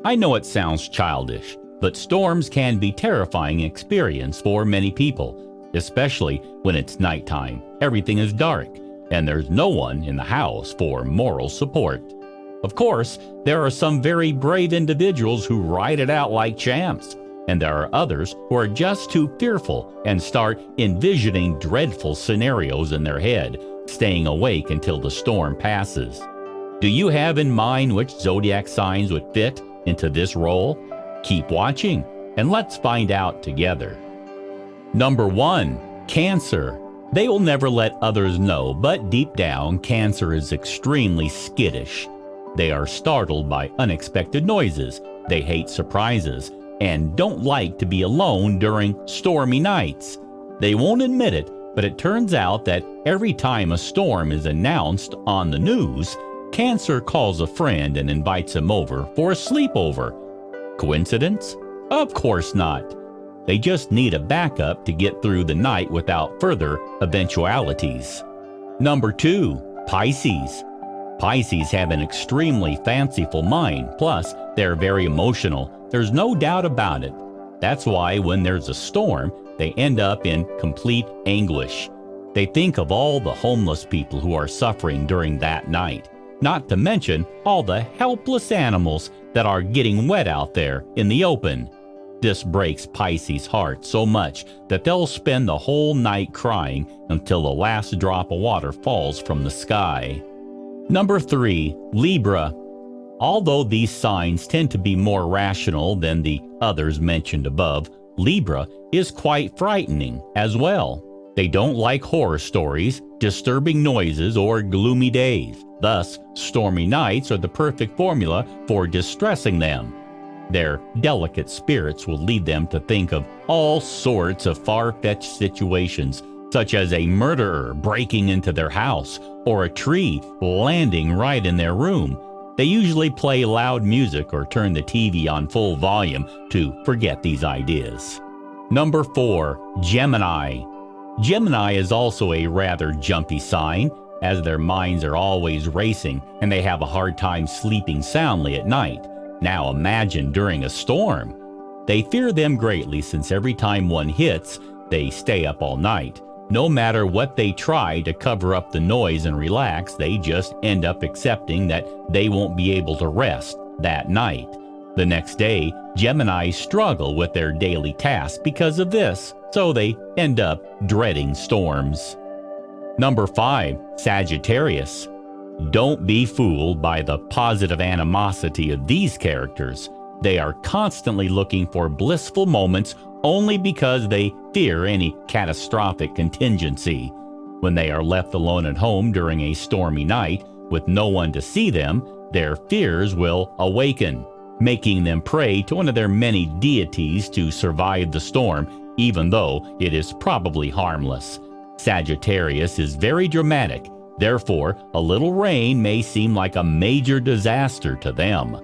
I know it sounds childish, but storms can be a terrifying experience for many people, especially when it's nighttime, everything is dark, and there's no one in the house for moral support. Of course, there are some very brave individuals who ride it out like champs, and there are others who are just too fearful and start envisioning dreadful scenarios in their head, staying awake until the storm passes. Do you have in mind which zodiac signs would fit into this role? Keep watching, and let's find out together. Number 1. Cancer. They will never let others know, but deep down, Cancer is extremely skittish. They are startled by unexpected noises, they hate surprises, and don't like to be alone during stormy nights. They won't admit it, but it turns out that every time a storm is announced on the news, Cancer calls a friend and invites him over for a sleepover. Coincidence? Of course not. They just need a backup to get through the night without further eventualities. Number 2. Pisces. Pisces have an extremely fanciful mind, plus they're very emotional. There's no doubt about it. That's why when there's a storm, they end up in complete anguish. They think of all the homeless people who are suffering during that night, not to mention all the helpless animals that are getting wet out there in the open. This breaks Pisces' heart so much that they'll spend the whole night crying until the last drop of water falls from the sky. Number 3. Libra. Although these signs tend to be more rational than the others mentioned above, Libra is quite frightening as well. They don't like horror stories, disturbing noises, or gloomy days. Thus, stormy nights are the perfect formula for distressing them. Their delicate spirits will lead them to think of all sorts of far-fetched situations, such as a murderer breaking into their house or a tree landing right in their room. They usually play loud music or turn the TV on full volume to forget these ideas. Number 4. Gemini. Gemini is also a rather jumpy sign, as their minds are always racing and they have a hard time sleeping soundly at night. Now imagine during a storm. They fear them greatly since every time one hits, they stay up all night. No matter what they try to cover up the noise and relax, they just end up accepting that they won't be able to rest that night. The next day, Gemini struggle with their daily tasks because of this, so they end up dreading storms. Number 5. Sagittarius. Don't be fooled by the positive animosity of these characters. They are constantly looking for blissful moments only because they fear any catastrophic contingency. When they are left alone at home during a stormy night with no one to see them, their fears will awaken, making them pray to one of their many deities to survive the storm, even though it is probably harmless. Sagittarius is very dramatic. Therefore, a little rain may seem like a major disaster to them.